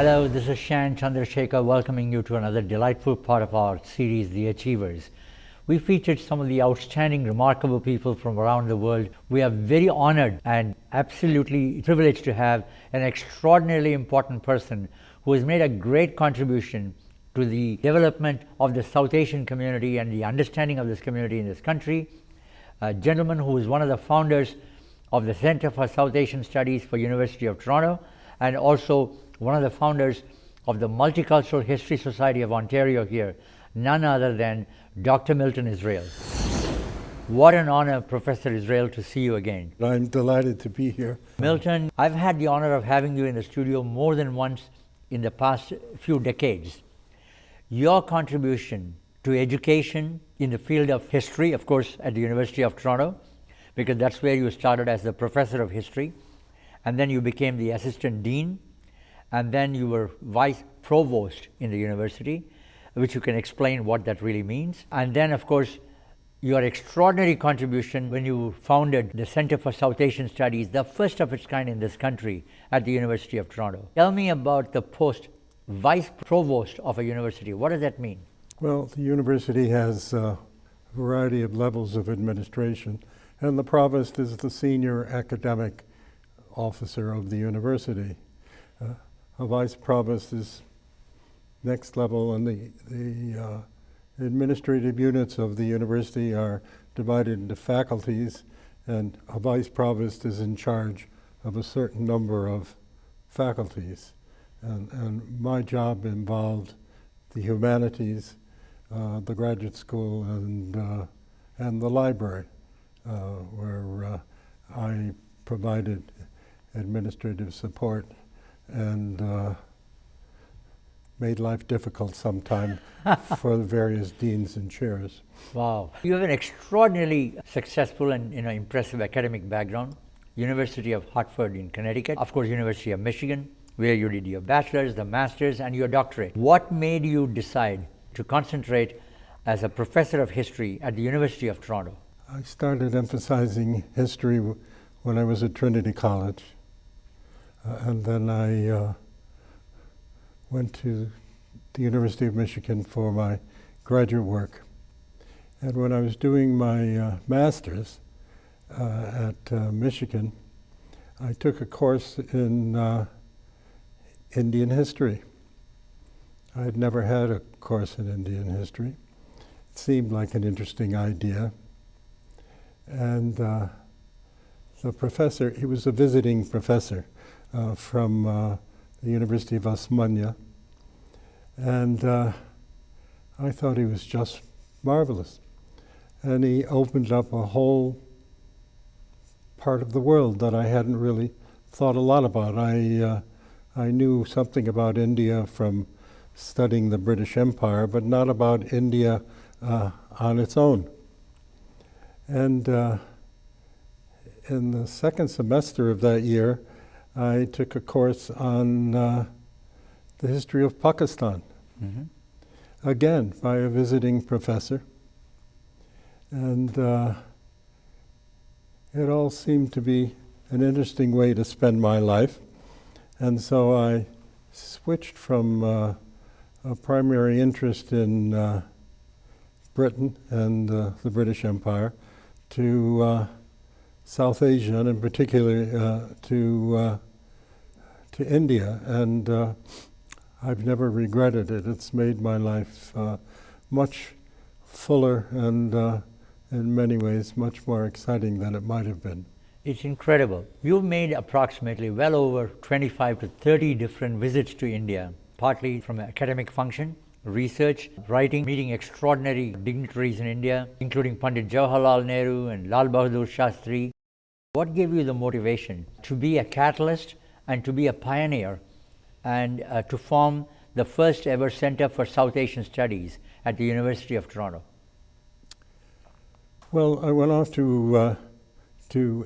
Hello, this is Shan Chandrasekhar welcoming you to another delightful part of our series, The Achievers. We featured some of the outstanding, remarkable people from around the world. We are very honored and absolutely privileged to have an extraordinarily important person who has made a great contribution to the development of the South Asian community and the understanding of this community in this country. A gentleman who is one of the founders of the Center for South Asian Studies for University of Toronto, and also one of the founders of the Multicultural History Society of Ontario here, none other than Dr. Milton Israel. What an honor, Professor Israel, to see you again. I'm delighted to be here. Milton, I've had the honor of having you in the studio more than once in the past few decades. Your contribution to education in the field of history, of course, at the University of Toronto, because that's where you started as the professor of history, and then you became the assistant dean, and then you were vice-provost in the university, which you can explain what that really means. And then, of course, your extraordinary contribution when you founded the Center for South Asian Studies, the first of its kind in this country at the University of Toronto. Tell me about the post vice-provost of a university. What does that mean? Well, the university has a variety of levels of administration, and the provost is the senior academic officer of the university. A vice provost is next level, and the administrative units of the university are divided into faculties, and a vice provost is in charge of a certain number of faculties. And my job involved the humanities, the graduate school, and the library, where I provided administrative support and made life difficult sometime for the various deans and chairs. Wow. You have an extraordinarily successful and impressive academic background. University of Hartford in Connecticut, of course University of Michigan, where you did your bachelor's, the master's, and your doctorate. What made you decide to concentrate as a professor of history at the University of Toronto? I started emphasizing history when I was at Trinity College. And then I went to the University of Michigan for my graduate work. And when I was doing my master's at Michigan, I took a course in Indian history. I had never had a course in Indian history. It seemed like an interesting idea. And the professor, he was a visiting professor from the University of Osmania, and I thought he was just marvelous. And he opened up a whole part of the world that I hadn't really thought a lot about. I knew something about India from studying the British Empire, but not about India on its own. And in the second semester of that year, I took a course on the history of Pakistan, again by a visiting professor. And it all seemed to be an interesting way to spend my life. And so I switched from a primary interest in Britain and the British Empire to South Asia, and in particular to India, and I've never regretted it. It's made my life much fuller and in many ways much more exciting than it might have been. It's incredible. You've made approximately well over 25 to 30 different visits to India, partly from academic function, research, writing, meeting extraordinary dignitaries in India, including Pandit Jawaharlal Nehru and Lal Bahadur Shastri. What gave you the motivation to be a catalyst and to be a pioneer and to form the first ever Center for South Asian Studies at the University of Toronto? Well, I went off to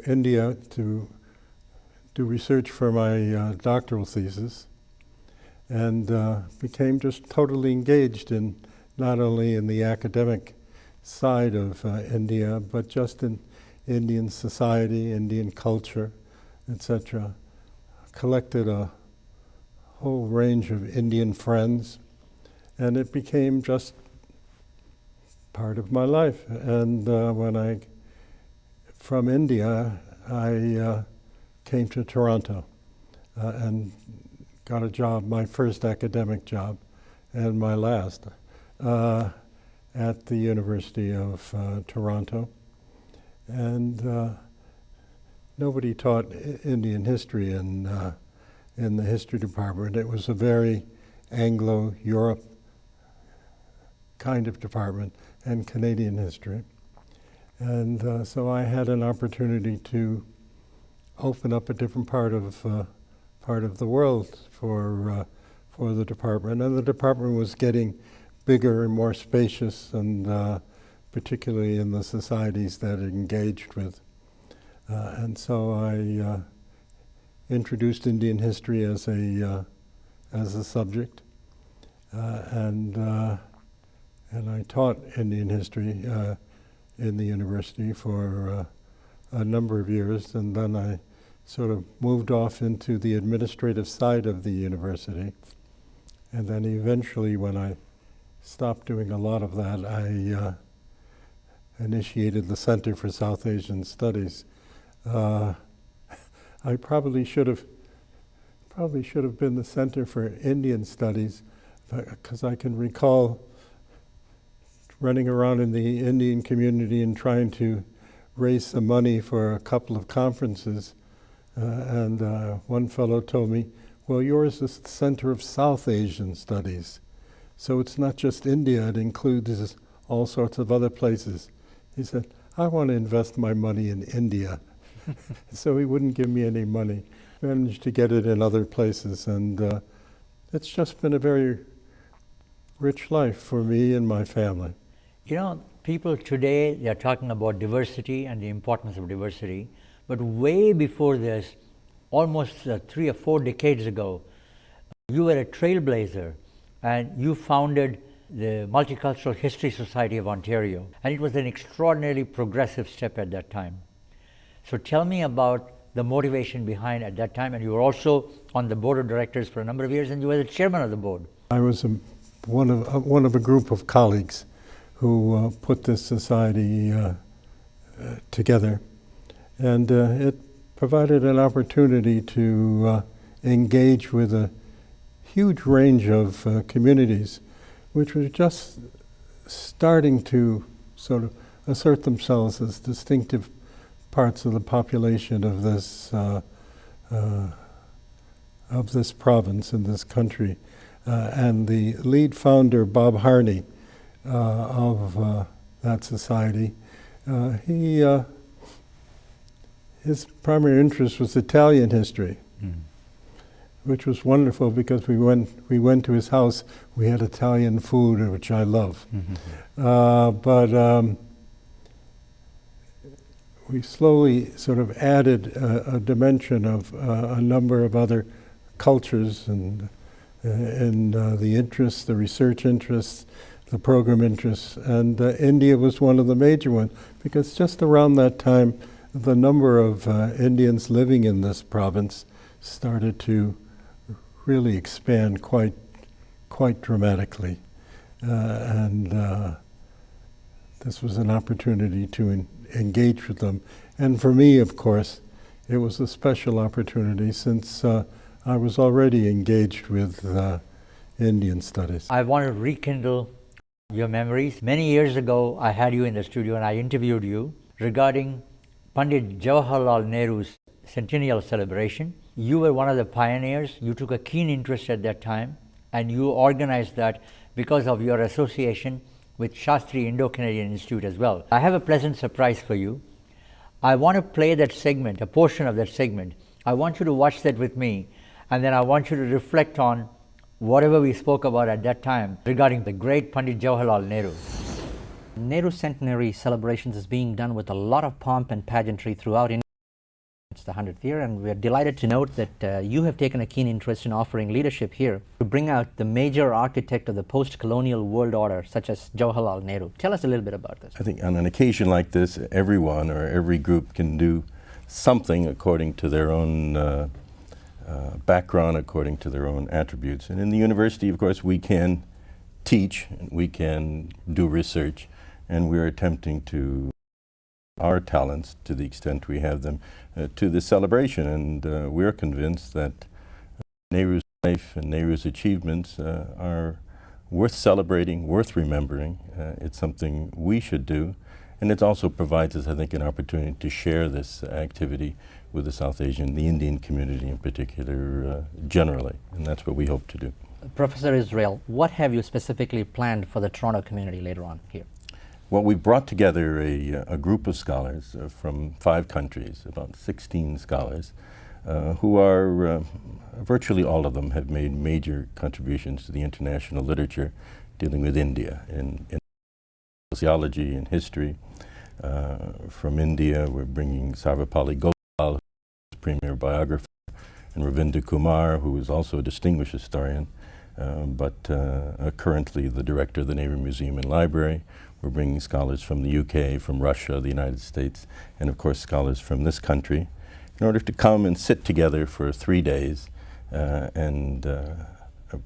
India to do research for my doctoral thesis, and became just totally engaged in not only in the academic side of India, but just in Indian society, Indian culture, etc. Collected a whole range of Indian friends, and it became just part of my life. And from India, I came to Toronto and got a job, my first academic job, and my last, at the University of Toronto. And nobody taught Indian history in the history department. It was a very Anglo-Europe kind of department, and Canadian history. And so I had an opportunity to open up a different part of the world for the department. And the department was getting bigger and more spacious, and particularly in the societies that it engaged with. And so I introduced Indian history as a subject, and I taught Indian history in the university for a number of years, and then I sort of moved off into the administrative side of the university. And then eventually, when I stopped doing a lot of that, I initiated the Center for South Asian Studies. I probably should have been the Center for Indian Studies, because I can recall running around in the Indian community and trying to raise some money for a couple of conferences. And one fellow told me, well, yours is the Center of South Asian Studies. So it's not just India, it includes all sorts of other places. He said, I want to invest my money in India. So he wouldn't give me any money. Managed to get it in other places, and it's just been a very rich life for me and my family. You know, people today, they're talking about diversity and the importance of diversity, but way before this, almost 3 or 4 decades ago, you were a trailblazer, and you founded the Multicultural History Society of Ontario, and it was an extraordinarily progressive step at that time. So tell me about the motivation behind at that time, and you were also on the board of directors for a number of years, and you were the chairman of the board. I was one of a group of colleagues who put this society together, and it provided an opportunity to engage with a huge range of communities, which were just starting to sort of assert themselves as distinctive parts of the population of this province in this country. And the lead founder, Bob Harney, of that society, his primary interest was Italian history, which was wonderful because we went to his house. We had Italian food, which I love, but we slowly sort of added a dimension of a number of other cultures and the interests, the research interests, the program interests, and India was one of the major ones, because just around that time, the number of Indians living in this province started to really expand quite dramatically, and this was an opportunity to engage with them. And for me, of course, it was a special opportunity since I was already engaged with Indian studies. I want to rekindle your memories. Many years ago, I had you in the studio and I interviewed you regarding Pandit Jawaharlal Nehru's centennial celebration. You were one of the pioneers. You took a keen interest at that time, and you organized that because of your association with Shastri Indo-Canadian Institute as well. I have a pleasant surprise for you. I want to play that segment, a portion of that segment. I want you to watch that with me, and then I want you to reflect on whatever we spoke about at that time regarding the great Pandit Jawaharlal Nehru. Nehru Centenary celebrations is being done with a lot of pomp and pageantry throughout India. It's the 100th year, and we're delighted to note that you have taken a keen interest in offering leadership here to bring out the major architect of the post-colonial world order, such as Jawaharlal Nehru. Tell us a little bit about this. I think on an occasion like this, everyone or every group can do something according to their own background according to their own attributes. And in the university, of course, we can teach, we can do research, and we're attempting to our talents, to the extent we have them, to this celebration. And we're convinced that Nehru's life and Nehru's achievements are worth celebrating, worth remembering. It's something we should do. And it also provides us, I think, an opportunity to share this activity with the South Asian, the Indian community in particular, generally. And that's what we hope to do. Professor Israel, what have you specifically planned for the Toronto community later on here? Well, we've brought together a group of scholars from 5 countries, about 16 scholars, who are, virtually all of them have made major contributions to the international literature dealing with India in sociology and history. From India, we're bringing Sarvapalli Gopal, who's premier biographer, and Ravinda Kumar, who is also a distinguished historian, but currently the director of the Nehru Museum and Library. We're bringing scholars from the UK, from Russia, the United States, and of course scholars from this country, in order to come and sit together for 3 days and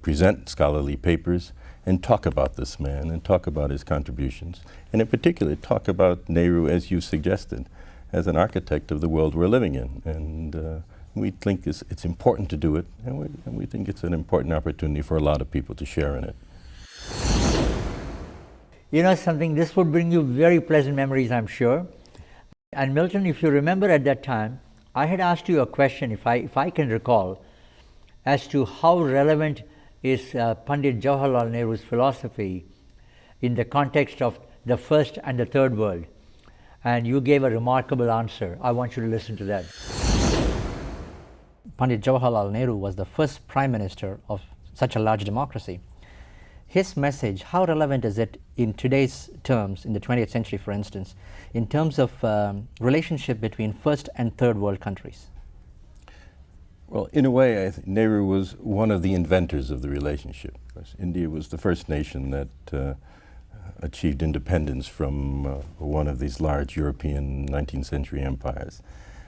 present scholarly papers and talk about this man and talk about his contributions, and in particular talk about Nehru, as you suggested, as an architect of the world we're living in. And we think it's important to do it, and we think it's an important opportunity for a lot of people to share in it. You know something, this would bring you very pleasant memories, I'm sure. And Milton, if you remember at that time, I had asked you a question, if I can recall, as to how relevant is Pandit Jawaharlal Nehru's philosophy in the context of the first and the third world. And you gave a remarkable answer. I want you to listen to that. Pandit Jawaharlal Nehru was the first prime minister of such a large democracy. His message, how relevant is it in today's terms, in the 20th century for instance, in terms of relationship between first and third world countries? Well, in a way, I think Nehru was one of the inventors of the relationship. India was the first nation that achieved independence from one of these large European 19th century empires.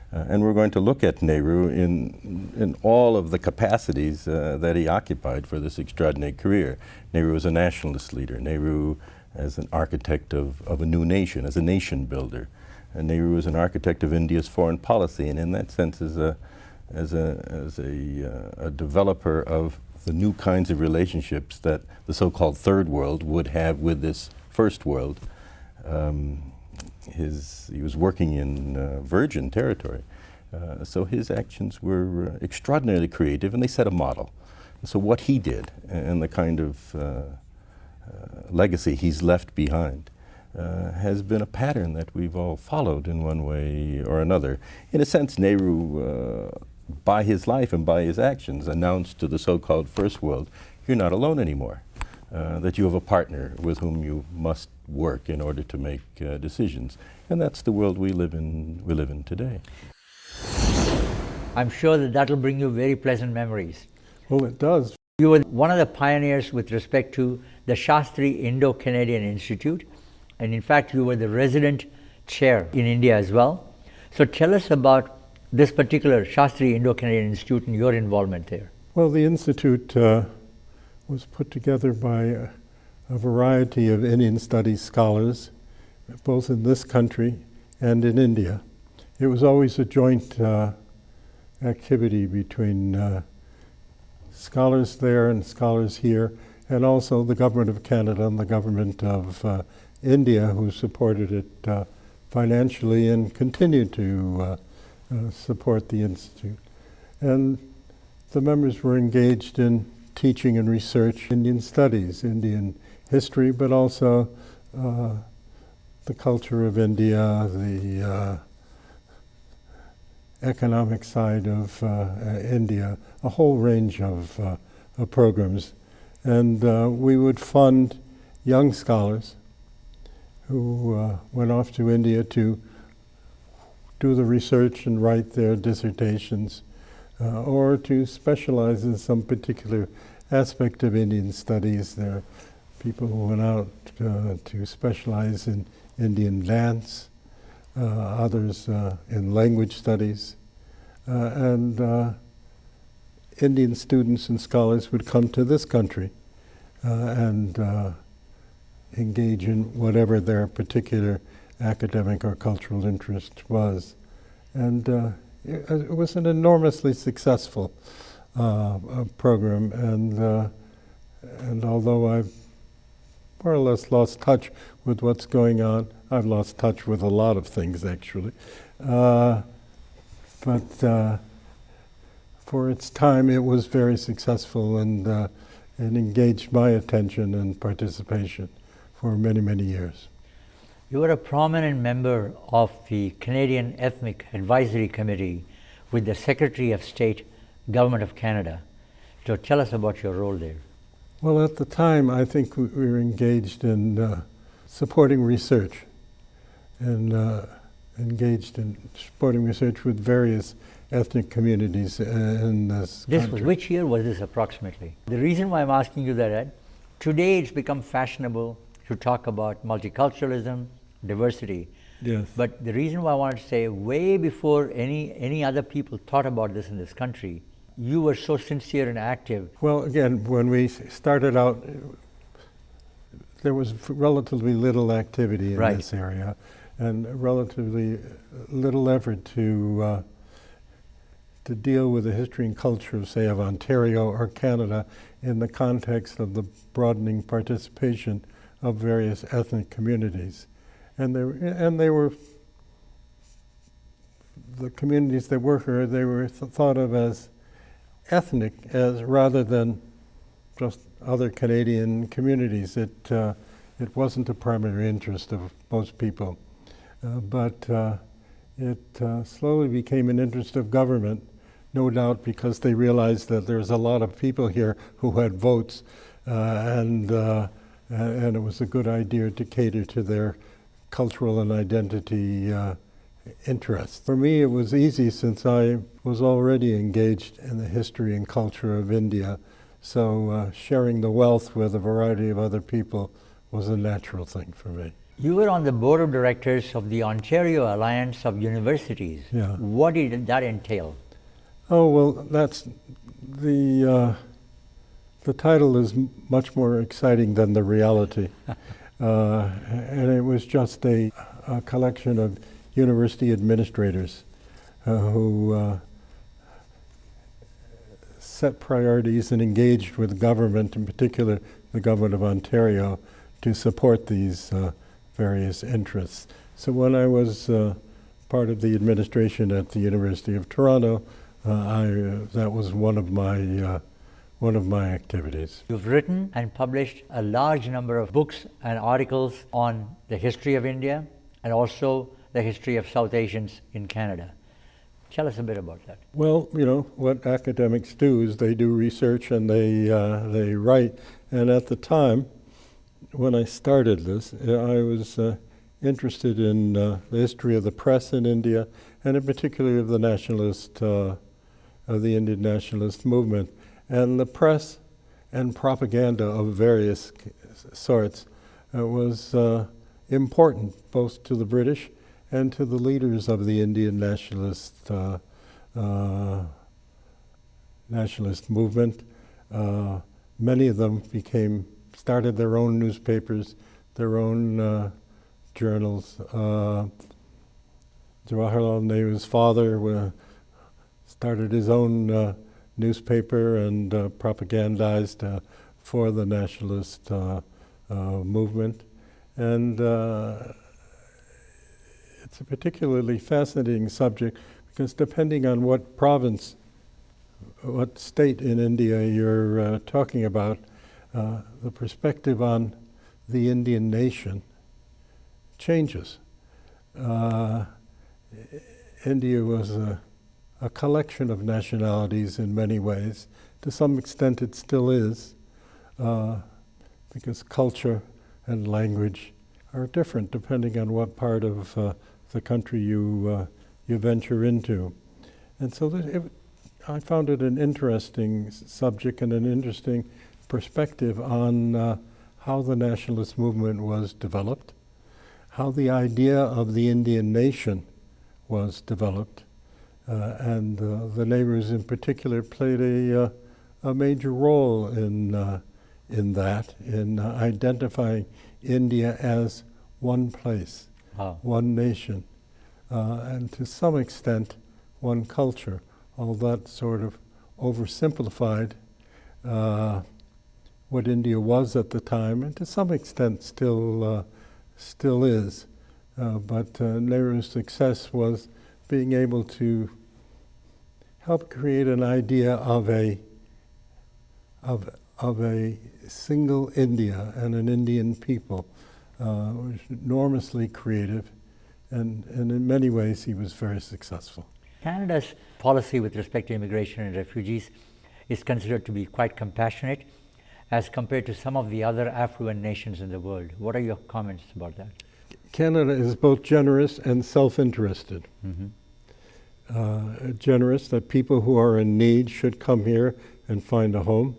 And we're going to look at Nehru in all of the capacities that he occupied for this extraordinary career. Nehru was a nationalist leader. Nehru as an architect of a new nation, as a nation builder. And Nehru was an architect of India's foreign policy, and in that sense as a developer of the new kinds of relationships that the so-called third world would have with this first world. He was working in virgin territory, so his actions were extraordinarily creative, and they set a model. So what he did and the kind of legacy he's left behind has been a pattern that we've all followed in one way or another. In a sense, Nehru, by his life and by his actions, announced to the so-called first world, you're not alone anymore. That you have a partner with whom you must work in order to make decisions. And that's the world we live in today. I'm sure that will bring you very pleasant memories. Well, it does. You were one of the pioneers with respect to the Shastri Indo-Canadian Institute, and in fact you were the resident chair in India as well. So tell us about this particular Shastri Indo-Canadian Institute and your involvement there. Well, the Institute was put together by a variety of Indian studies scholars, both in this country and in India. It was always a joint activity between scholars there and scholars here, and also the government of Canada and the government of India, who supported it financially and continued to support the Institute. And the members were engaged in teaching and research Indian studies, Indian history, but also the culture of India, the economic side of India, a whole range of programs. And we would fund young scholars who went off to India to do the research and write their dissertations, or to specialize in some particular aspect of Indian studies. There are people who went out to specialize in Indian dance, others in language studies, and Indian students and scholars would come to this country and engage in whatever their particular academic or cultural interest was. And it was an enormously successful program, and although I've more or less lost touch with what's going on, I've lost touch with a lot of things actually. But for its time, it was very successful and engaged my attention and participation for many, many years. You were a prominent member of the Canadian Ethnic Advisory Committee with the Secretary of State, Government of Canada. So tell us about your role there. Well, at the time, I think we were engaged in supporting research and engaged in supporting research with various ethnic communities in this country. Was which year was this approximately? The reason why I'm asking you that, Ed, today it's become fashionable to talk about multiculturalism, diversity. Yes. But the reason why I wanted to say, way before any other people thought about this in this country, you were so sincere and active. Well, again, when we started out, there was relatively little activity in this area, and relatively little effort to deal with the history and culture of, say, of Ontario or Canada in the context of the broadening participation of various ethnic communities. And they were the communities that were here, they were thought of as ethnic as rather than just other Canadian communities. It wasn't a primary interest of most people, but it slowly became an interest of government, no doubt because they realized that there's a lot of people here who had votes, and it was a good idea to cater to their cultural and identity interests. For me, it was easy since I was already engaged in the history and culture of India, so sharing the wealth with a variety of other people was a natural thing for me. You were on the board of directors of the Ontario Alliance of Universities. Yeah. What did that entail? Oh, well, that's the title is much more exciting than the reality. And it was just a collection of university administrators who set priorities and engaged with government, in particular the government of Ontario, to support these various interests. So when I was part of the administration at the University of Toronto, that was one of my activities. You've written and published a large number of books and articles on the history of India and also the history of South Asians in Canada. Tell us a bit about that. Well, you know, what academics do is they do research and they write. And at the time, when I started this, I was interested in the history of the press in India, and in particular of the Indian Nationalist movement. And the press and propaganda of various sorts was important both to the British and to the leaders of the Indian nationalist movement. Many of them started their own newspapers, their own journals. Jawaharlal Nehru's father started his own newspaper and propagandized for the nationalist movement. And it's a particularly fascinating subject because depending on what province, what state in India you're talking about, the perspective on the Indian nation changes. India was a collection of nationalities in many ways. To some extent it still is, because culture and language are different depending on what part of the country you venture into. And so I found it an interesting subject and an interesting perspective on how the nationalist movement was developed, how the idea of the Indian nation was developed, and the neighbors in particular played a major role in that, in identifying India as one place, one nation, and to some extent one culture. All that sort of oversimplified what India was at the time, and to some extent still is. But Nehru's success was being able to help create an idea of a single India and an Indian people. Was enormously creative, and in many ways he was very successful. Canada's policy with respect to immigration and refugees is considered to be quite compassionate as compared to some of the other affluent nations in the world. What are your comments about that? Canada is both generous and self-interested. Generous, that people who are in need should come here and find a home.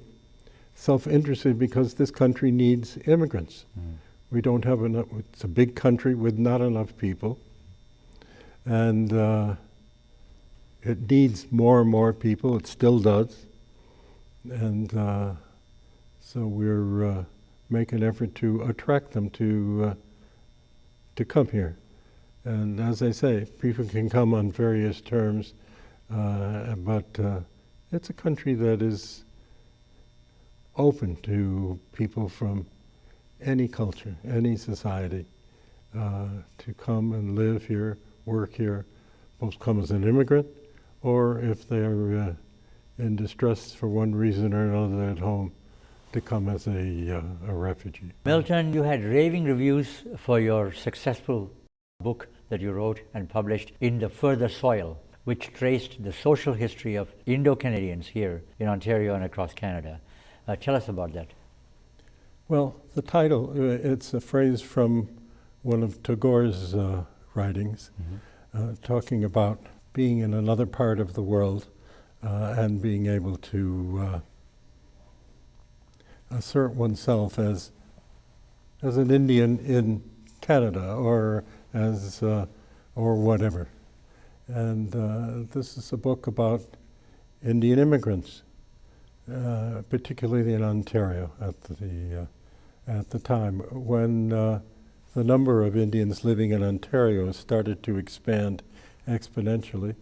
Self-interested because this country needs immigrants. We don't have enough, it's a big country with not enough people. And it needs more and more people, it still does. And so we're making an effort to attract them to come here. And as I say, people can come on various terms, but it's a country that is open to people from any culture, any society, to come and live here, work here, both come as an immigrant, or if they're in distress for one reason or another at home, to come as a refugee. Milton, you had raving reviews for your successful book that you wrote and published, In the Further Soil, which traced the social history of Indo-Canadians here in Ontario and across Canada. Tell us about that. Well, the title, it's a phrase from one of Tagore's writings, talking about being in another part of the world and being able to assert oneself as an Indian in Canada or as or whatever. And this is a book about Indian immigrants, particularly in Ontario at the time when the number of Indians living in Ontario started to expand exponentially,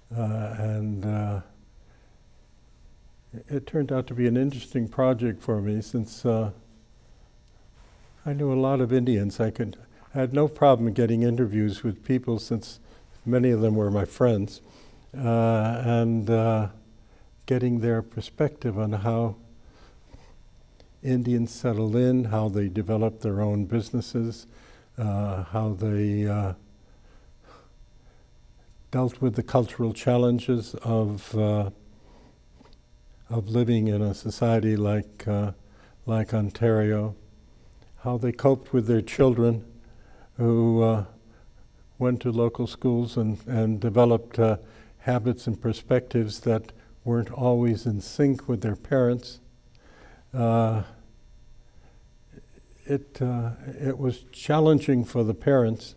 and it turned out to be an interesting project for me since I knew a lot of Indians. I had no problem getting interviews with people since many of them were my friends, and getting their perspective on how Indians settled in, how they developed their own businesses, how they dealt with the cultural challenges of living in a society like Ontario, how they coped with their children who went to local schools and developed habits and perspectives that weren't always in sync with their parents. It was challenging for the parents.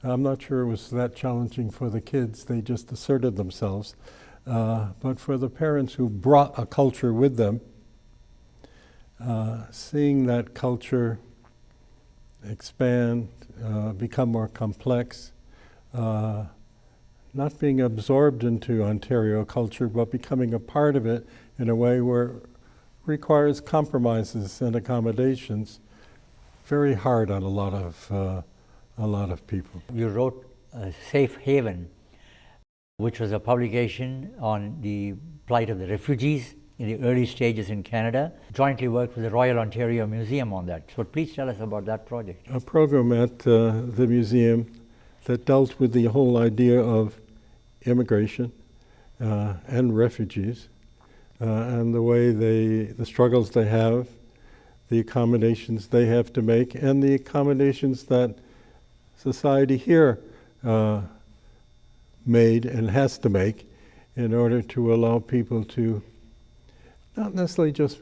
I'm not sure it was that challenging for the kids. They just asserted themselves. But for the parents who brought a culture with them, seeing that culture expand, become more complex, not being absorbed into Ontario culture, but becoming a part of it in a way where it requires compromises and accommodations, very hard on a lot of people. You wrote Safe Haven, which was a publication on the plight of the refugees in the early stages in Canada, jointly worked with the Royal Ontario Museum on that. So please tell us about that project. A program at the museum that dealt with the whole idea of immigration and refugees and the way the struggles they have, the accommodations they have to make, and the accommodations that society here made and has to make in order to allow people to not necessarily just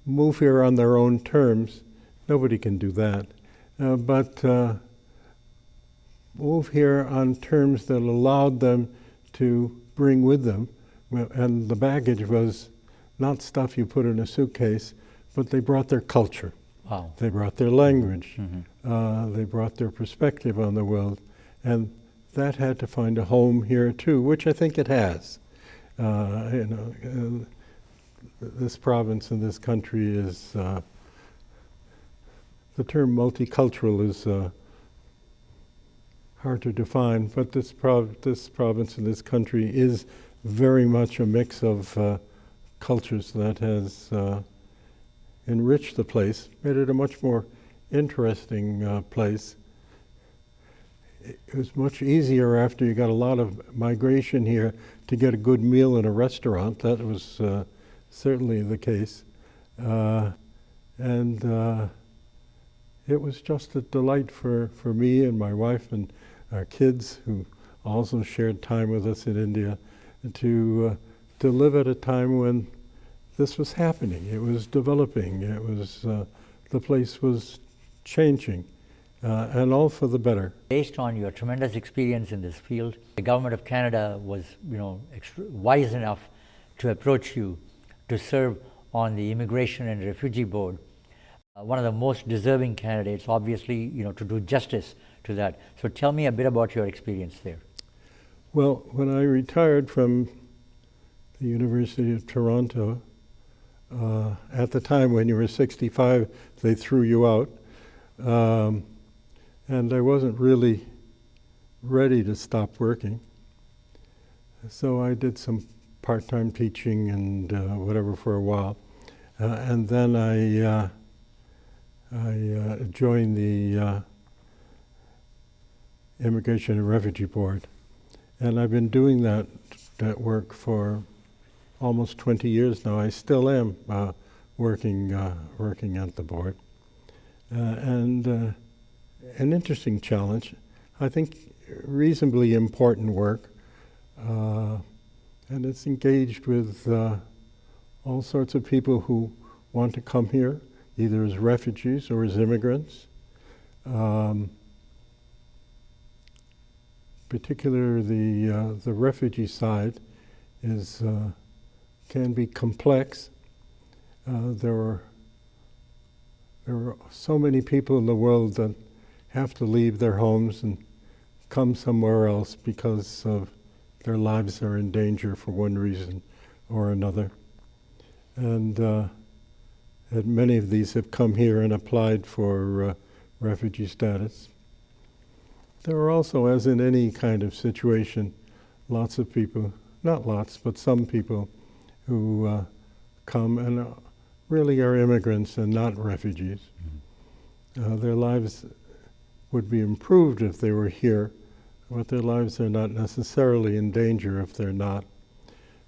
move here on their own terms. Nobody can do that. But move here on terms that allowed them to bring with them. And the baggage was not stuff you put in a suitcase, but they brought their culture. Wow. They brought their language. They brought their perspective on the world. And that had to find a home here too, which I think it has. This province and this country is, the term multicultural is hard to define, but this province and this country is very much a mix of cultures that has enriched the place, made it a much more interesting place. It was much easier after you got a lot of migration here to get a good meal in a restaurant. That was certainly the case. And it was just a delight for me and my wife and our kids, who also shared time with us in India, to live at a time when this was happening. It was developing. It was the place was changing, and all for the better. Based on your tremendous experience in this field, the government of Canada was, wise enough to approach you to serve on the Immigration and Refugee Board. One of the most deserving candidates, obviously, to do justice to that. So tell me a bit about your experience there. Well, when I retired from the University of Toronto, at the time when you were 65, they threw you out. And I wasn't really ready to stop working. So I did some part-time teaching and whatever for a while. And then I joined the Immigration and Refugee Board. And I've been doing that work for almost 20 years now. I still am working at the board. And an interesting challenge, I think reasonably important work. And it's engaged with all sorts of people who want to come here, either as refugees or as immigrants. Particularly the refugee side can be complex. There are so many people in the world that have to leave their homes and come somewhere else because of their lives are in danger for one reason or another. And many of these have come here and applied for refugee status. There are also, as in any kind of situation, lots of people, not lots, but some people who come and really are immigrants and not refugees. Their lives would be improved if they were here, but their lives are not necessarily in danger if they're not.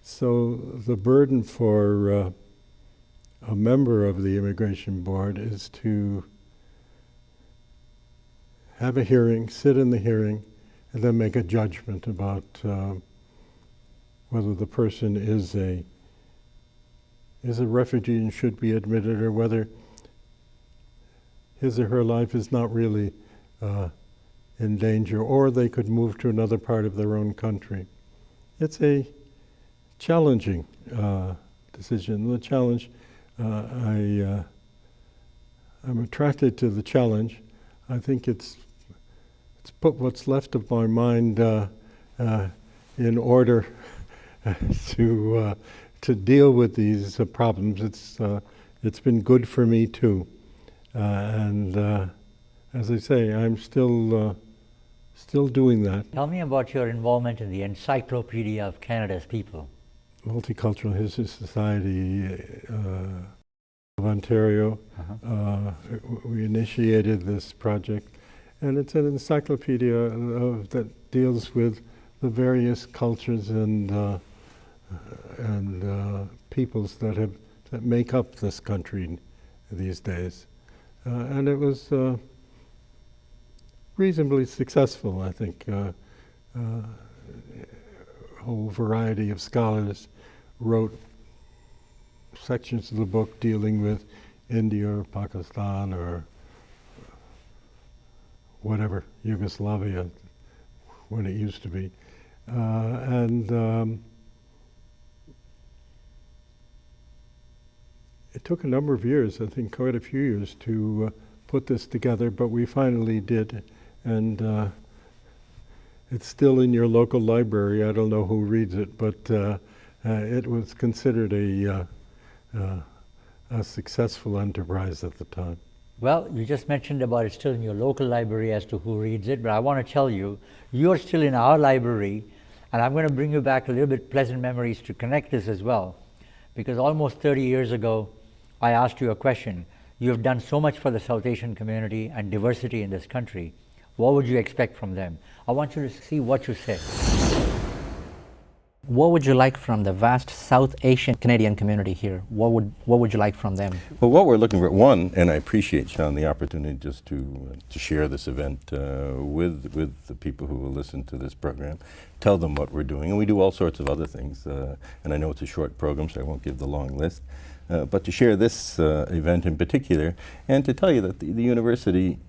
So the burden for a member of the Immigration Board is to have a hearing, sit in the hearing, and then make a judgment about whether the person is a refugee and should be admitted, or whether his or her life is not really in danger, or they could move to another part of their own country. It's a challenging decision. The challenge, I'm attracted to the challenge. I think it's put what's left of my mind in order to deal with these problems. It's been good for me too, and as I say, I'm still doing that. Tell me about your involvement in the Encyclopedia of Canada's People. Multicultural History Society of Ontario. We initiated this project, and it's an encyclopedia that deals with the various cultures and peoples that make up this country these days. And it was reasonably successful, I think. A whole variety of scholars wrote sections of the book dealing with India or Pakistan or whatever, Yugoslavia, when it used to be. and it took a number of years, I think quite a few years, to put this together, but we finally did, and it's still in your local library. I don't know who reads it, but it was considered a successful enterprise at the time. Well, you just mentioned about it still in your local library as to who reads it, but I want to tell you, you're still in our library, and I'm going to bring you back a little bit pleasant memories to connect this as well, because almost 30 years ago, I asked you a question. You have done so much for the South Asian community and diversity in this country. What would you expect from them? I want you to see what you said. What would you like from the vast South Asian Canadian community here? What would you like from them? Well, what we're looking for, one, and I appreciate, Sean, the opportunity just to share this event with the people who will listen to this program, tell them what we're doing, and we do all sorts of other things, and I know it's a short program, so I won't give the long list, but to share this event in particular, and to tell you that the university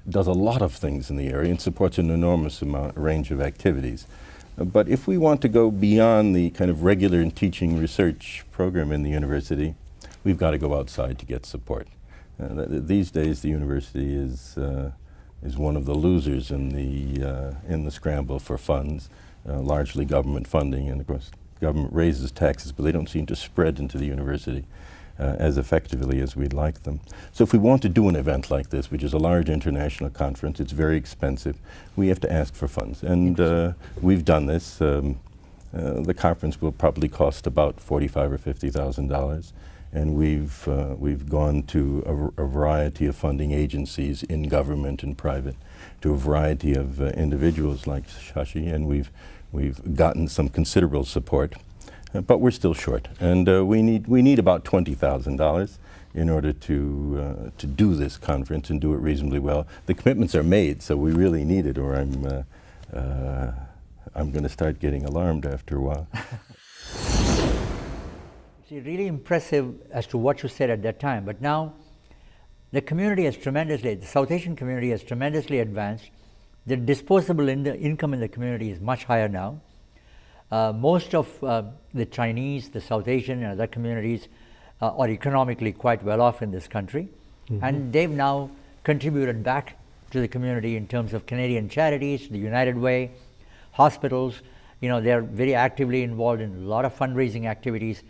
does a lot of things in the area and supports an enormous range of activities. But if we want to go beyond the kind of regular teaching research program in the university, we've got to go outside to get support. These days, the university is one of the losers in the scramble for funds, largely government funding, and of course, government raises taxes, but they don't seem to spread into the university as effectively as we'd like them. So if we want to do an event like this, which is a large international conference, it's very expensive, we have to ask for funds. And we've done this. The conference will probably cost about $45,000 or $50,000. And we've gone to a variety of funding agencies in government and private, to a variety of individuals like Shashi, and we've gotten some considerable support. But we're still short, and we need about $20,000 in order to do this conference and do it reasonably well. The commitments are made, so we really need it, or I'm going to start getting alarmed after a while. It's really impressive as to what you said at that time, but now the community has tremendously, the South Asian community has tremendously advanced. The disposable income in the community is much higher now. Most of the Chinese, the South Asian and other communities are economically quite well off in this country. Mm-hmm. And they've now contributed back to the community in terms of Canadian charities, the United Way, hospitals. You know, they're very actively involved in a lot of fundraising activities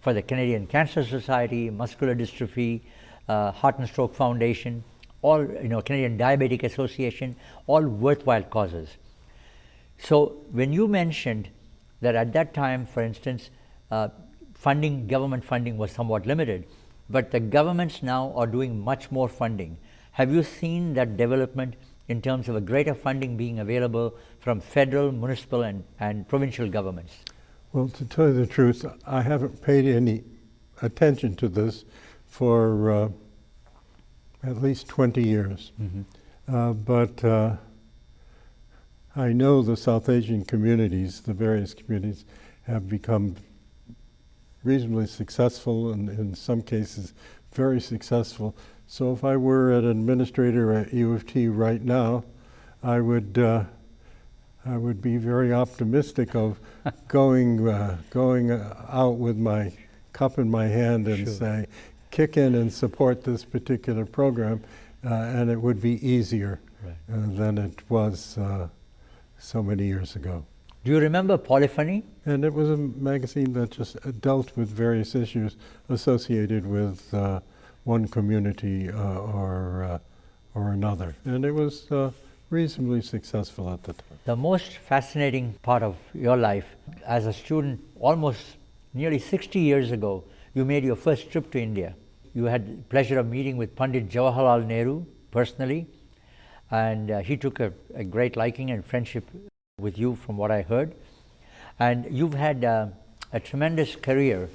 for the Canadian Cancer Society, Muscular Dystrophy, Heart and Stroke Foundation, all, Canadian Diabetic Association, all worthwhile causes. So when you mentioned that at that time, for instance, government funding was somewhat limited, but the governments now are doing much more funding. Have you seen that development in terms of a greater funding being available from federal, municipal, and provincial governments? Well, to tell you the truth, I haven't paid any attention to this for at least 20 years. Mm-hmm. But I know the South Asian communities, the various communities, have become reasonably successful, and in some cases very successful. So if I were an administrator at U of T right now, I would be very optimistic of going out with my cup in my hand and say, kick in and support this particular program, and it would be easier than it was so many years ago. Do you remember Polyphony? And it was a magazine that just dealt with various issues associated with one community or another. And it was reasonably successful at the time. The most fascinating part of your life as a student, almost nearly 60 years ago, you made your first trip to India. You had the pleasure of meeting with Pandit Jawaharlal Nehru personally, and he took a great liking and friendship with you from what I heard. And you've had a tremendous career,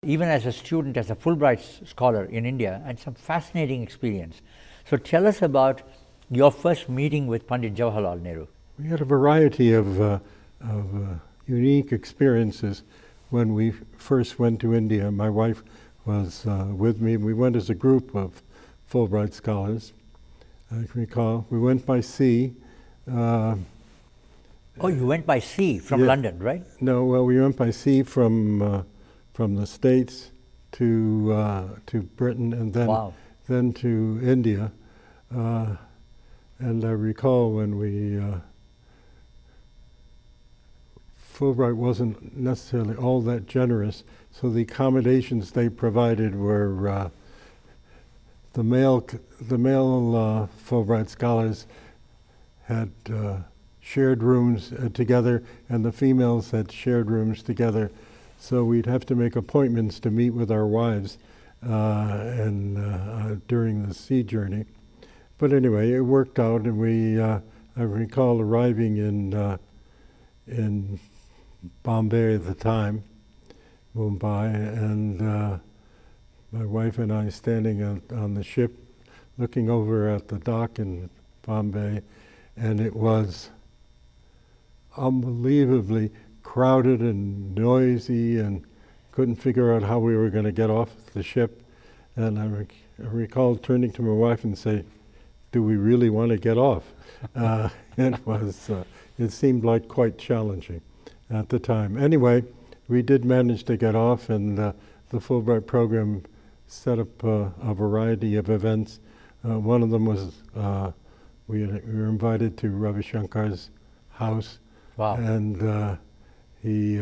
even as a student, as a Fulbright scholar in India, and some fascinating experience. So tell us about your first meeting with Pandit Jawaharlal Nehru. We had a variety of unique experiences when we first went to India. My wife was with me. We went as a group of Fulbright scholars. I can recall we went by sea. Oh, you went by sea from Yeah. London, right? No, well, we went by sea from the States to Britain, and Wow. then to India. And I recall when Fulbright wasn't necessarily all that generous, so the accommodations they provided were the male Fulbright scholars had shared rooms together, and the females had shared rooms together. So we'd have to make appointments to meet with our wives during the sea journey. But anyway, it worked out, and I recall arriving in Bombay at the time, Mumbai, and my wife and I standing on the ship, looking over at the dock in Bombay, and it was unbelievably crowded and noisy, and couldn't figure out how we were going to get off the ship. And I recall turning to my wife and say, "Do we really want to get off?" It seemed like quite challenging at the time. Anyway, we did manage to get off, and the Fulbright program set up a variety of events. One of them was we were invited to Ravi Shankar's house. Wow. And he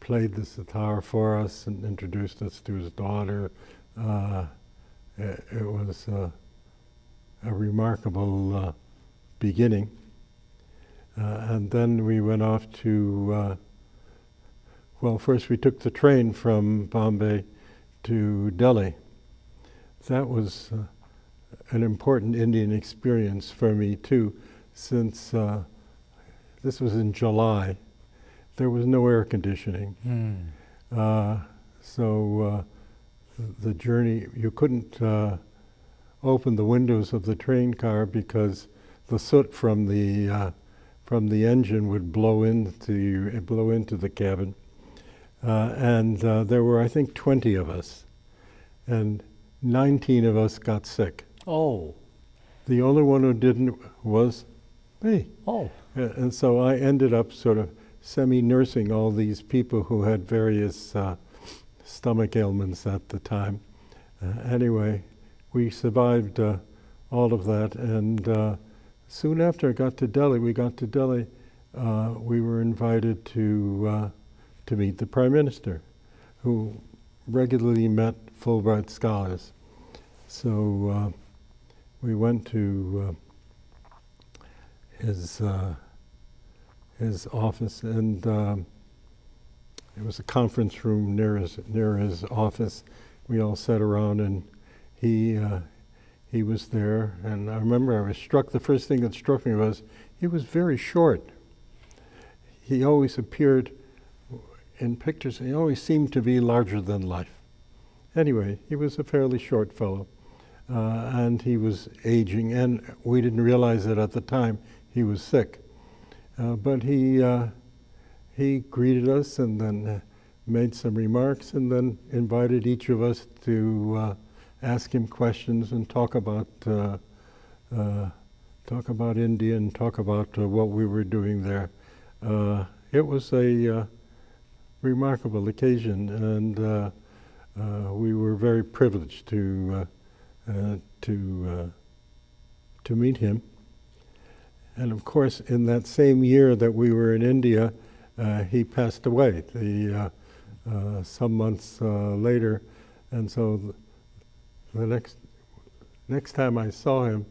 played the sitar for us and introduced us to his daughter. It was a remarkable beginning. And then we went off to, first we took the train from Bombay to Delhi. That was an important Indian experience for me too, since this was in July. There was no air conditioning. So the journey, you couldn't open the windows of the train car because the soot from the engine would blow into the cabin. And there were, I think, 20 of us, and 19 of us got sick. Oh. The only one who didn't was me. Oh. And so I ended up sort of semi-nursing all these people who had various stomach ailments at the time. Anyway, we survived all of that, and soon after we got to Delhi, we were invited to meet the Prime Minister, who regularly met Fulbright scholars. So we went to his office, and it was a conference room near his office. We all sat around, and he was there. And I remember I was struck. The first thing that struck me was he was very short. He always appeared in pictures. He always seemed to be larger than life. Anyway, he was a fairly short fellow, and he was aging, and we didn't realize it at the time. He was sick. But he greeted us and then made some remarks, and then invited each of us to ask him questions and talk about India and talk about what we were doing there. It was a remarkable occasion, and we were very privileged to meet him. And of course, in that same year that we were in India, he passed away some months later. And so the next time I saw him,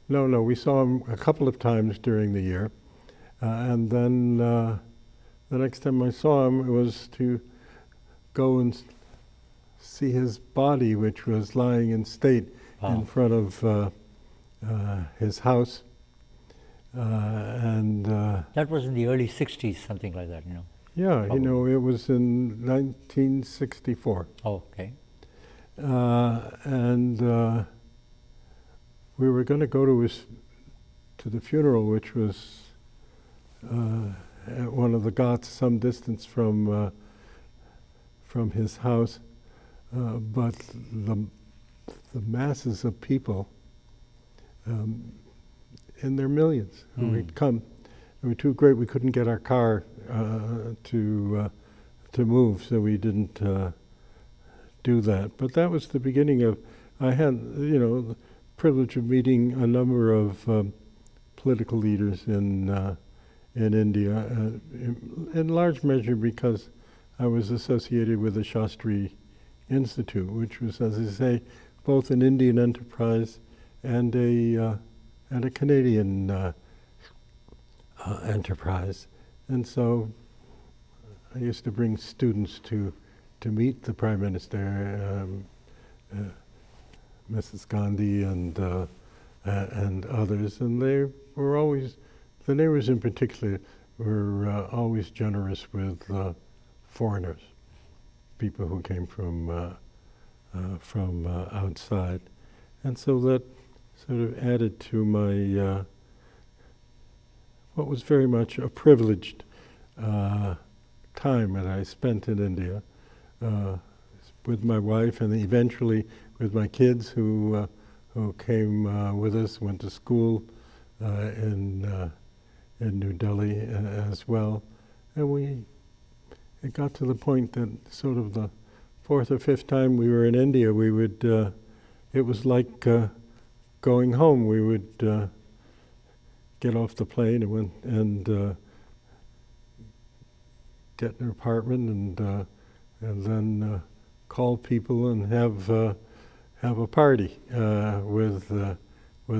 we saw him a couple of times during the year. And then the next time I saw him, it was to go and see his body, which was lying in state in front of his house. That was in the early 60s, something like that, Yeah, Probably. it was in 1964. Oh, okay. And we were going to go to the funeral, which was at one of the ghats, some distance from his house, but the masses of people, in their millions, who had come, were too great. We couldn't get our car to move, so we didn't do that. But that was the beginning of. I had, the privilege of meeting a number of political leaders in India, in large measure because I was associated with the Shastri Institute, which was, as I say, both an Indian enterprise and a Canadian enterprise. And so I used to bring students to meet the Prime Minister, Mrs. Gandhi and others, and they were always, the neighbors in particular, were always generous with foreigners, people who came from outside. And so that sort of added to my, what was very much a privileged time that I spent in India with my wife and eventually with my kids who came with us, went to school in New Delhi as well. And it got to the point that sort of the fourth or fifth time we were in India, we would, it was like going home. We would get off the plane and get an apartment and then call people and have a party with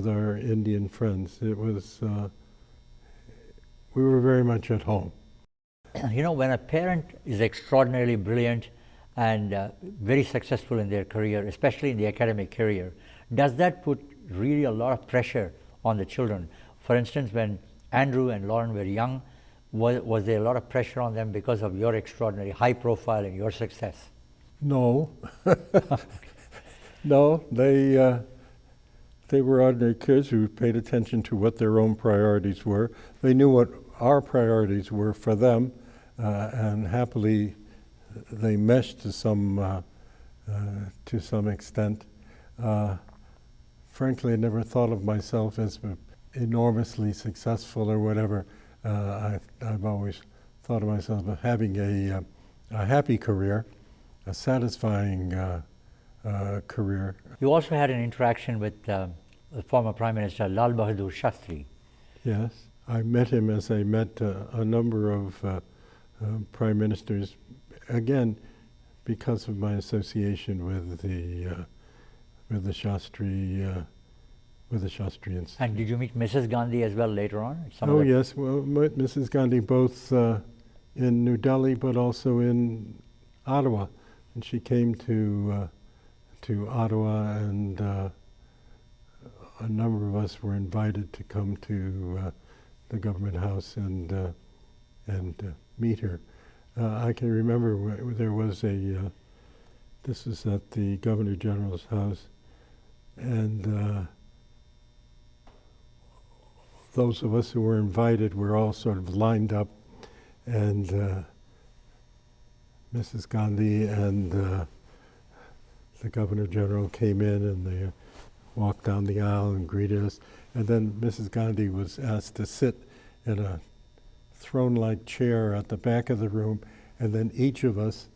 our Indian friends. It was we were very much at home. When a parent is extraordinarily brilliant and very successful in their career, especially in the academic career, does that put really a lot of pressure on the children? For instance, when Andrew and Lauren were young, was there a lot of pressure on them because of your extraordinary high profile and your success? No. No, they were ordinary kids who paid attention to what their own priorities were. They knew what our priorities were for them, and happily they meshed to some extent. Frankly, I never thought of myself as enormously successful or whatever. I've always thought of myself as having a happy career, a satisfying career. You also had an interaction with the former Prime Minister Lal Bahadur Shastri. Yes, I met him as I met a number of prime ministers, again, because of my association with the Shastri Institute. And did you meet Mrs. Gandhi as well later on? Yes, well, met Mrs. Gandhi both in New Delhi, but also in Ottawa, and she came to Ottawa, and a number of us were invited to come to the government house and meet her. I can remember there was this was at the Governor General's house, and those of us who were invited were all sort of lined up, and Mrs. Gandhi and the Governor General came in, and they walked down the aisle and greeted us. And then Mrs. Gandhi was asked to sit in a throne-like chair at the back of the room, and then each of us,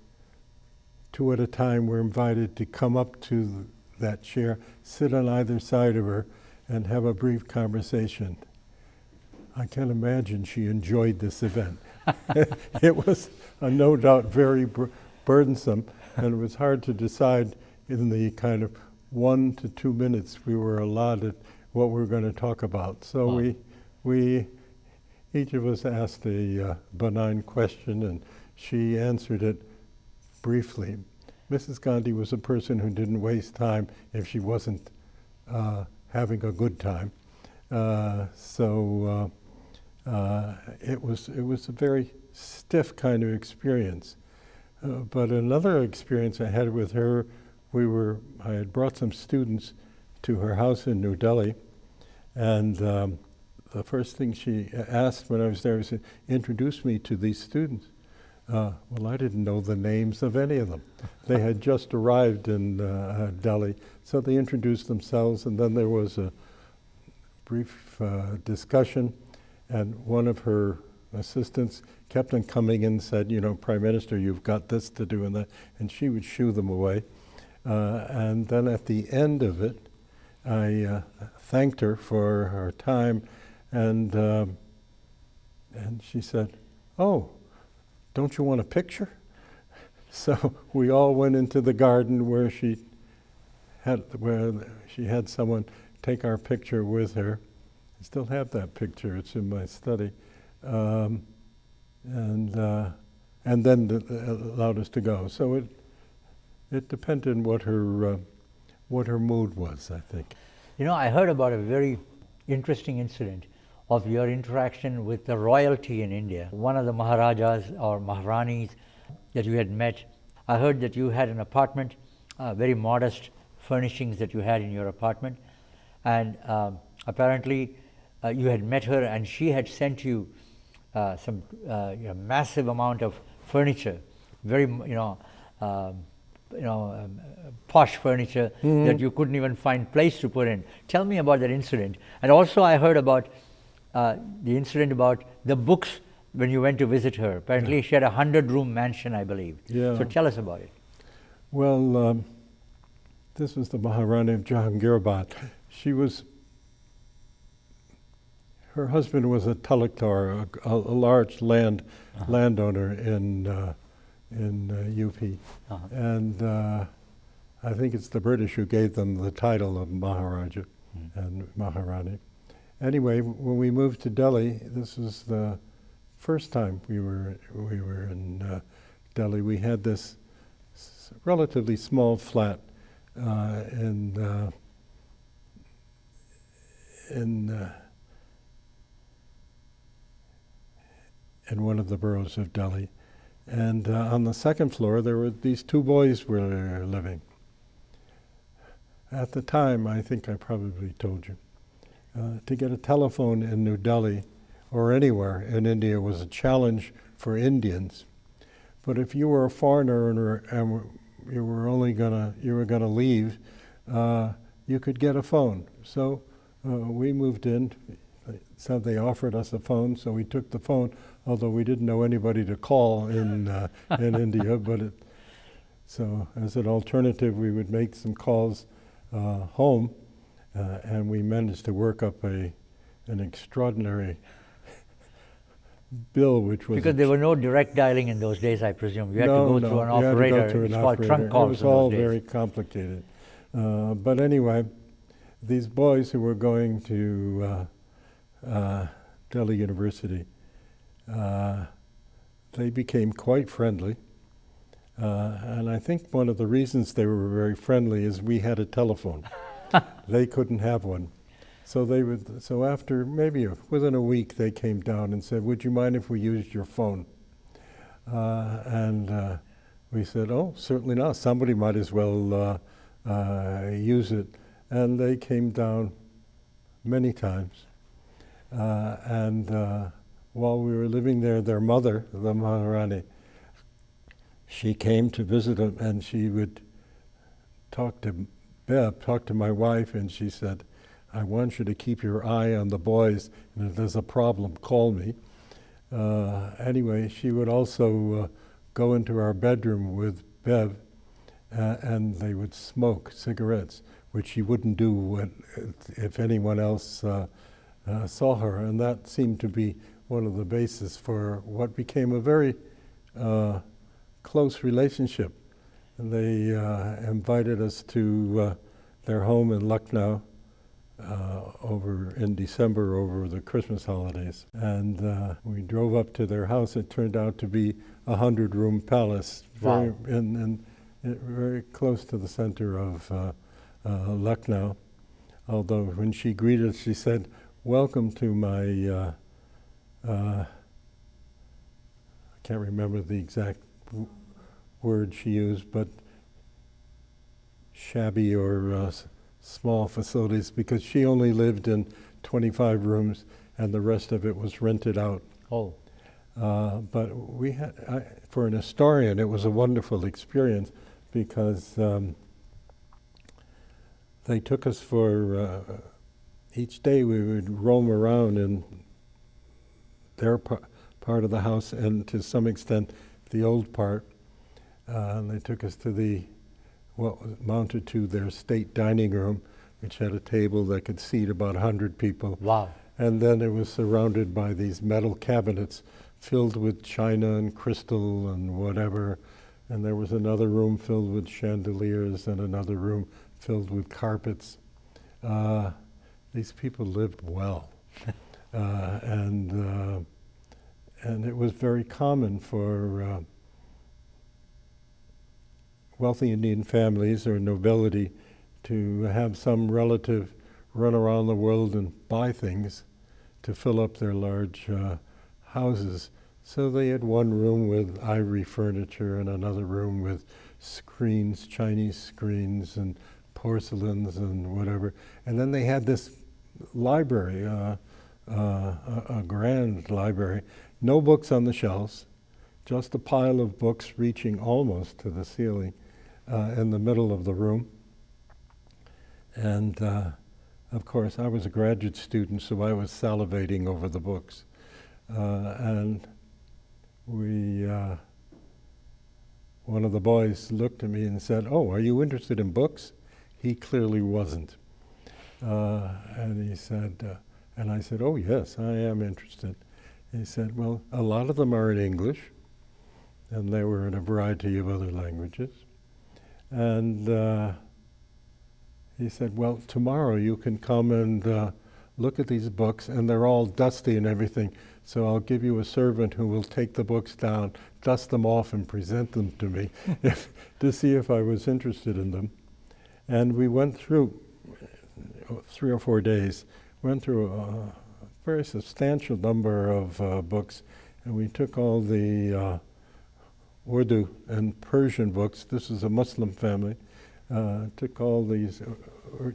two at a time, were invited to come up to that chair, sit on either side of her, and have a brief conversation. I can imagine she enjoyed this event. It was no doubt very burdensome, and it was hard to decide in the kind of 1 to 2 minutes we were allotted what we were going to talk about. So we each of us asked a benign question, and she answered it briefly. Mrs. Gandhi was a person who didn't waste time if she wasn't having a good time. It was a very stiff kind of experience. But another experience I had with her, I had brought some students to her house in New Delhi, and the first thing she asked when I was there was to introduce me to these students. Well, I didn't know the names of any of them. They had just arrived in Delhi, so they introduced themselves, and then there was a brief discussion, And one of her assistants kept on coming in and said, you know, Prime Minister, you've got this to do and that, and she would shoo them away. And then at the end of it, I thanked her for her time, and she said, "Oh, don't you want a picture?" So we all went into the garden where she had someone take our picture with her. I still have that picture; it's in my study, and then allowed us to go. So it depended on what her mood was, I think. You know, I heard about a very interesting incident of your interaction with the royalty in India. One of the Maharajas or Maharanis that you had met, I heard that you had an apartment, very modest furnishings that you had in your apartment, and apparently you had met her and she had sent you some massive amount of furniture, very posh furniture that you couldn't even find place to put in. Tell me about that incident. And also I heard about the incident about the books when you went to visit her. Apparently she had a 100-room mansion, I believe. Yeah. So tell us about it. Well, this was the Maharani of Jahangirabad. Her husband was a talukdar, a large landowner in UP. And I think it's the British who gave them the title of Maharaja and Maharani. Anyway, when we moved to Delhi, this was the first time we were in Delhi. We had this relatively small flat in one of the boroughs of Delhi. And on the second floor, there were these two boys were living. At the time, I think I probably told you, to get a telephone in New Delhi or anywhere in India was a challenge for Indians. But if you were a foreigner and you were gonna leave, you could get a phone. So we moved in. So they offered us a phone, so we took the phone, although we didn't know anybody to call in India. But so as an alternative, we would make some calls home, and we managed to work up an extraordinary bill, which was because there were no direct dialing in those days, I presume. You had to go through an you had to go operator. through an It's called operator. trunk calls. It was in all those days. very complicated. But anyway, these boys who were going to Delhi University, they became quite friendly. And I think one of the reasons they were very friendly is we had a telephone. They couldn't have one. So after maybe within a week, they came down and said, "Would you mind if we used your phone?" And we said, "Oh, certainly not. Somebody might as well use it." And they came down many times. And while we were living there, their mother, the Maharani, she came to visit them, and she would talk to my wife, and she said, "I want you to keep your eye on the boys, and if there's a problem, call me." Anyway, she would also go into our bedroom with Bev, and they would smoke cigarettes, which she wouldn't do if anyone else saw her, and that seemed to be one of the bases for what became a very close relationship. And they invited us to their home in Lucknow over in December over the Christmas holidays. And we drove up to their house. It turned out to be a 100-room palace, Wow. very close to the center of Lucknow. Although when she greeted us, she said, "Welcome to my," I can't remember the exact word she used, but shabby or small facilities, because she only lived in 25 rooms and the rest of it was rented out. Oh. But we had, for an historian, it was a wonderful experience because they took us for, each day we would roam around in their part of the house and to some extent the old part. And they took us to what was mounted to their state dining room, which had a table that could seat about 100 people. Wow. And then it was surrounded by these metal cabinets filled with china and crystal and whatever. And there was another room filled with chandeliers and another room filled with carpets. These people lived well. And it was very common for wealthy Indian families or nobility to have some relative run around the world and buy things to fill up their large houses. So they had one room with ivory furniture and another room with screens, Chinese screens and porcelains and whatever. And then they had this library, a grand library, no books on the shelves, just a pile of books reaching almost to the ceiling in the middle of the room. And of course, I was a graduate student, so I was salivating over the books. And one of the boys looked at me and said, "Oh, are you interested in books?" He clearly wasn't. And he said, and I said, "Oh yes, I am interested." He said, "Well, a lot of them are in English," and they were in a variety of other languages. And he said, "Well, tomorrow you can come and look at these books, and they're all dusty and everything, so I'll give you a servant who will take the books down, dust them off, and present them to me to see if I was interested in them." And we went through 3 or 4 days, went through a very substantial number of books, and we took all the Urdu and Persian books. This is a Muslim family. Took all these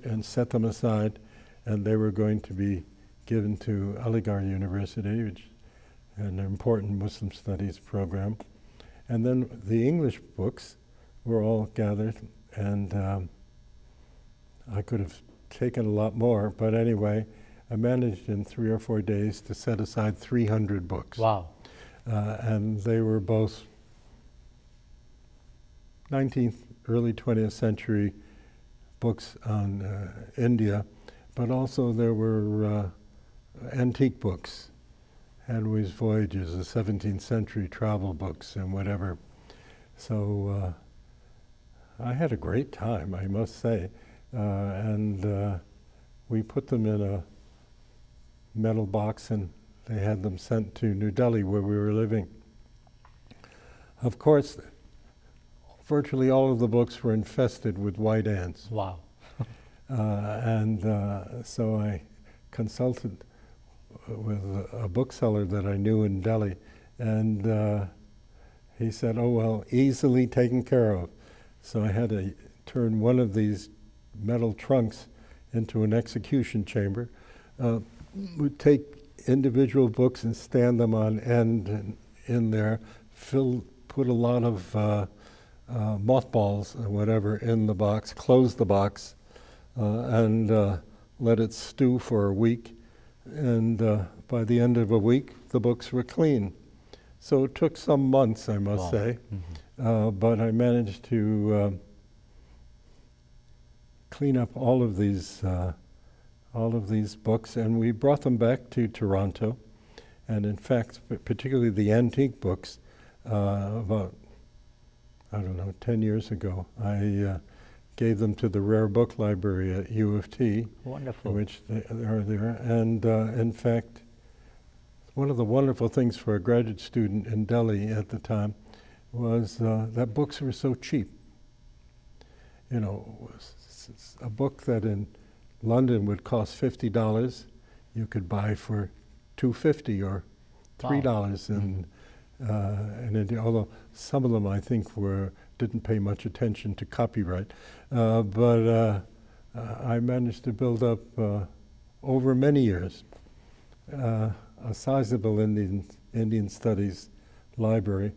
and set them aside, and they were going to be given to Aligarh University, which is an important Muslim studies program. And then the English books were all gathered, and I could have taken a lot more, but anyway, I managed in 3 or 4 days to set aside 300 books. Wow. And they were both 19th, early 20th century books on India, but also there were antique books, Hanway's Voyages, the 17th century travel books and whatever. So I had a great time, I must say. And we put them in a metal box and they had them sent to New Delhi where we were living. Of course, virtually all of the books were infested with white ants. Wow. So I consulted with a bookseller that I knew in Delhi, and he said, "Oh, well, easily taken care of." So I had to turn one of these metal trunks into an execution chamber. We'd take individual books and stand them on end in there, put a lot of mothballs or whatever in the box, close the box, and let it stew for a week. And by the end of a week, the books were clean. So it took some months, I must say, but I managed to clean up all of these books, and we brought them back to Toronto. And in fact, particularly the antique books, about, I don't know, 10 years ago, I gave them to the Rare Book Library at U of T. Wonderful. Which they are there. And in fact, one of the wonderful things for a graduate student in Delhi at the time was that books were so cheap. You know, a book that in London would cost $50, you could buy for $2.50 or $3 in India. Although some of them, I think, didn't pay much attention to copyright, but I managed to build up over many years a sizable Indian studies library.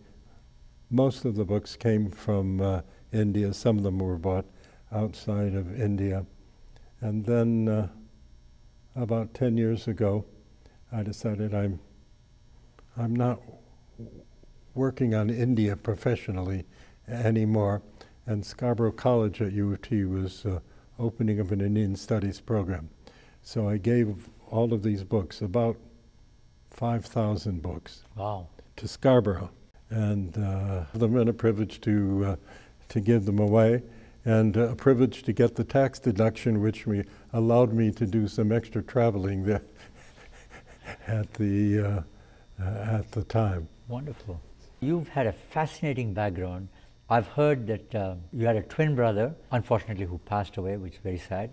Most of the books came from India. Some of them were bought outside of India. And then about 10 years ago, I decided I'm I'm not working on India professionally anymore, and Scarborough College at U of T was opening up an Indian Studies program. So I gave all of these books, about 5,000 books, Wow. to Scarborough, and them and a privilege to give them away, and a privilege to get the tax deduction, which allowed me to do some extra traveling there at the time. Wonderful. You've had a fascinating background. I've heard that you had a twin brother, unfortunately, who passed away, which is very sad.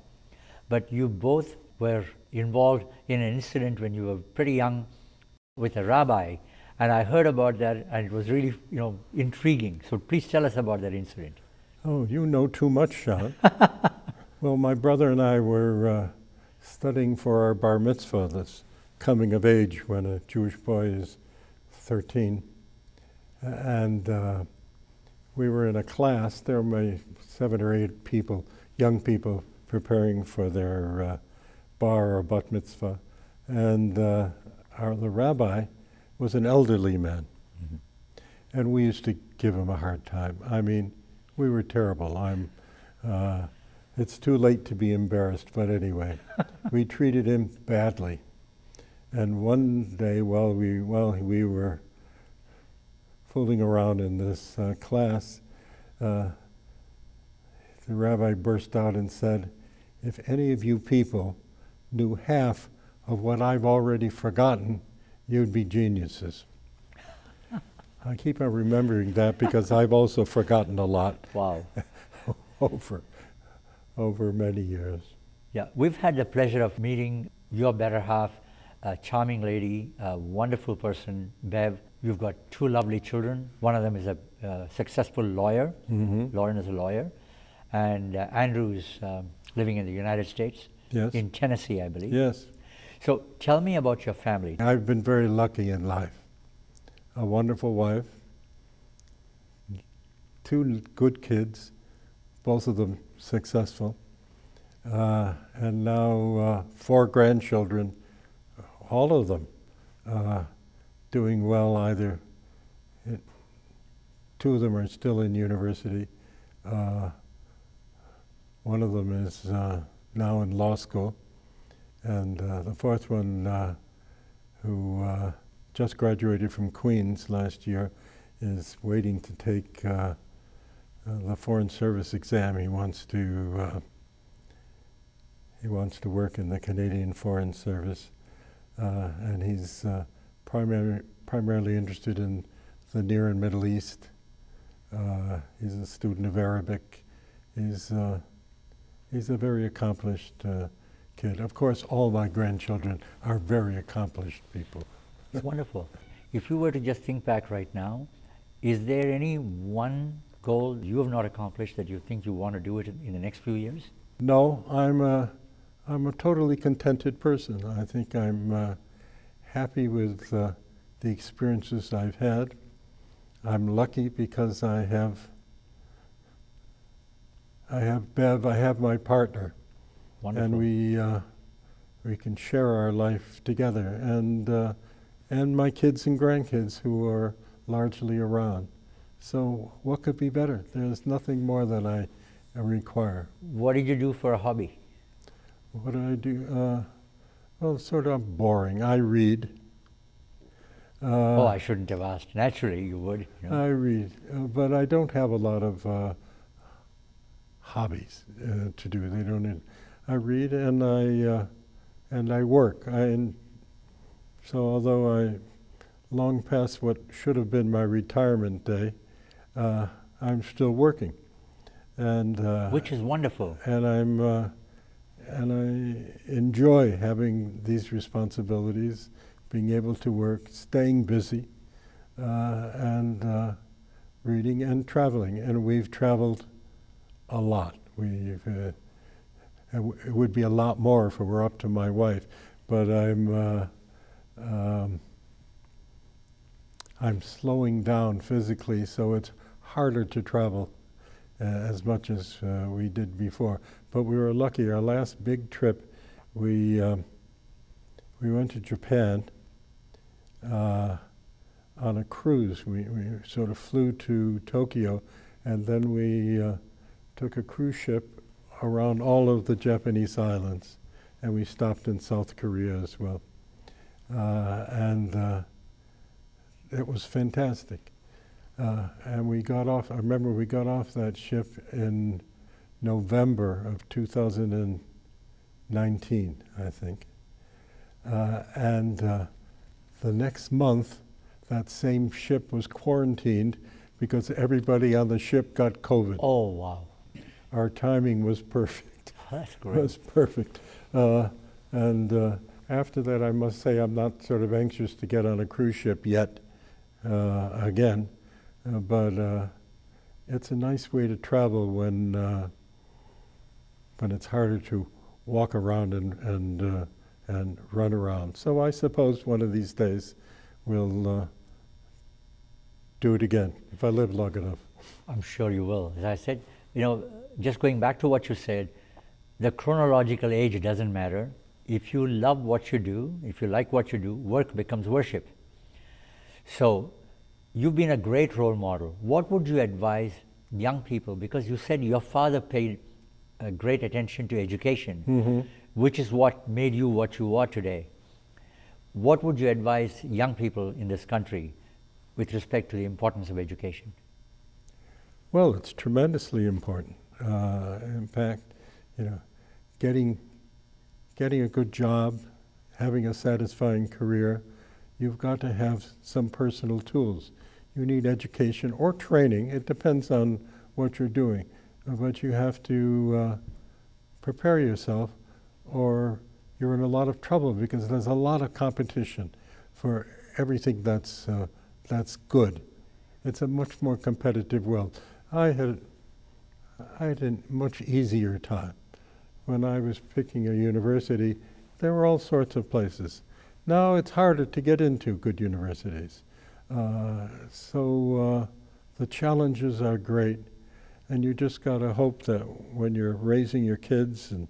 But you both were involved in an incident when you were pretty young with a rabbi, and I heard about that, and it was really, intriguing. So please tell us about that incident. Oh, you know too much, Sean. Well, my brother and I were studying for our bar mitzvah, this coming of age when a Jewish boy is 13. And we were in a class. There were 7 or 8 people, young people, preparing for their bar or bat mitzvah. And the rabbi was an elderly man. Mm-hmm. And we used to give him a hard time. I mean, we were terrible. It's too late to be embarrassed, but anyway, we treated him badly. And one day, while we were fooling around in this class, the rabbi burst out and said, "If any of you people knew half of what I've already forgotten, you'd be geniuses." I keep on remembering that because I've also forgotten a lot. Wow. over many years. Yeah, we've had the pleasure of meeting your better half, a charming lady, a wonderful person, Bev. You've got 2 lovely children. One of them is a successful lawyer. Mm-hmm. Lauren is a lawyer. And Andrew is living in the United States. Yes. In Tennessee, I believe. Yes. So tell me about your family. I've been very lucky in life. A wonderful wife, 2 good kids, both of them successful, and now 4 grandchildren, all of them doing well. Either 2 of them are still in university. One of them is now in law school, and the 4th one, who just graduated from Queens last year, is waiting to take the Foreign Service exam. He wants to work in the Canadian Foreign Service, and he's primarily interested in the Near and Middle East. He's a student of Arabic. He's a very accomplished kid. Of course, all my grandchildren are very accomplished people. It's wonderful. If you were to just think back right now, is there any one goal you have not accomplished that you think you want to do it in the next few years? No, I'm a totally contented person. I think I'm happy with the experiences I've had. I'm lucky because I have Bev, I have my partner. Wonderful. And we can share our life together, and my kids and grandkids who are largely around. So what could be better? There's nothing more that I require. What did you do for a hobby? What do I do? Well, sort of boring. I read. I shouldn't have asked. Naturally, you would. You know. I read, but I don't have a lot of hobbies to do. They don't. I read and I work. So although I long past what should have been my retirement day, I'm still working, and which is wonderful. And I enjoy having these responsibilities, being able to work, staying busy, and reading and traveling. And we've traveled a lot. It would be a lot more if it were up to my wife, but I'm slowing down physically, so it's harder to travel as much as we did before. But we were lucky. Our last big trip, we went to Japan, on a cruise. We sort of flew to Tokyo, and then we took a cruise ship around all of the Japanese islands, and we stopped in South Korea as well. And it was fantastic. And we got off, I remember we got off that ship in November of 2019, I think. And the next month, that same ship was quarantined because everybody on the ship got COVID. Oh, wow. Our timing was perfect. That's It great. was perfect. And after that, I must say I'm not sort of anxious to get on a cruise ship yet again, but it's a nice way to travel when it's harder to walk around and run around. So I suppose one of these days we'll do it again if I live long enough. I'm sure you will. As I said, you know, just going back to what you said, the chronological age doesn't matter. If you love what you do, if you like what you do, work becomes worship. So you've been a great role model. What would you advise young people? Because you said your father paid great attention to education, which is what made you what you are today. What would you advise young people in this country with respect to the importance of education? Well, it's tremendously important. In fact, you know, getting a good job, having a satisfying career, you've got to have some personal tools. You need education or training. It depends on what you're doing. But you have to prepare yourself, or you're in a lot of trouble because there's a lot of competition for everything that's good. It's a much more competitive world. I had a much easier time. When I was picking a university, there were all sorts of places. Now it's harder to get into good universities. So the challenges are great, and you just got to hope that when you're raising your kids and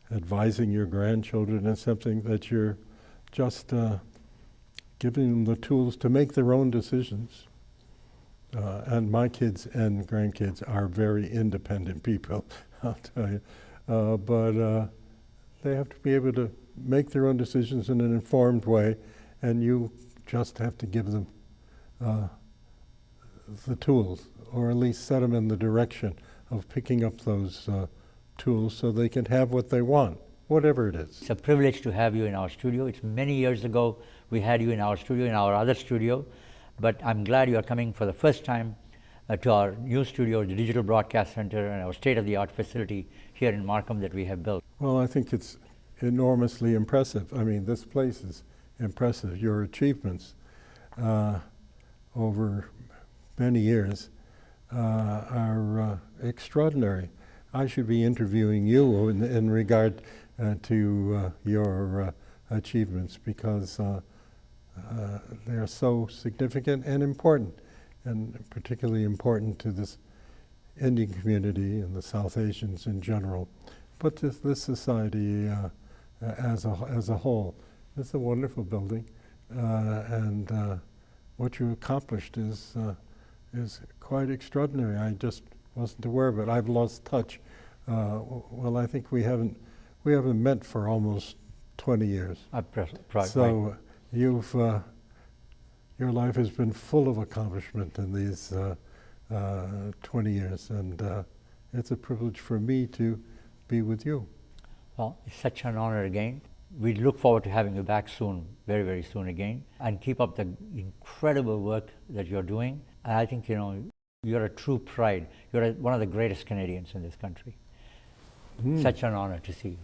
advising your grandchildren and something, that you're just giving them the tools to make their own decisions. And my kids and grandkids are very independent people, I'll tell you. But they have to be able to make their own decisions in an informed way, and you just have to give them the tools, or at least set them in the direction of picking up those tools so they can have what they want, whatever it is. It's a privilege to have you in our studio. It's many years ago we had you in our studio, in our other studio, but I'm glad you are coming for the first time to our new studio, the Digital Broadcast Center, and our state-of-the-art facility here in Markham that we have built. Well, I think it's enormously impressive. I mean, this place is impressive. Your achievements over many years are extraordinary. I should be interviewing you in regard to your achievements, because they're so significant and important, and particularly important to this Indian community and the South Asians in general, but this society as a whole. It's a wonderful building, and what you accomplished is quite extraordinary. I just wasn't aware of it. I've lost touch. Well, I think we haven't met for almost 20 years. So you've your life has been full of accomplishment in these 20 years, and it's a privilege for me to be with you. Well, it's such an honor again. We look forward to having you back soon, very, very soon again, and keep up the incredible work that you're doing. And I think, you know, you're a true pride. You're one of the greatest Canadians in this country. Such an honor to see you.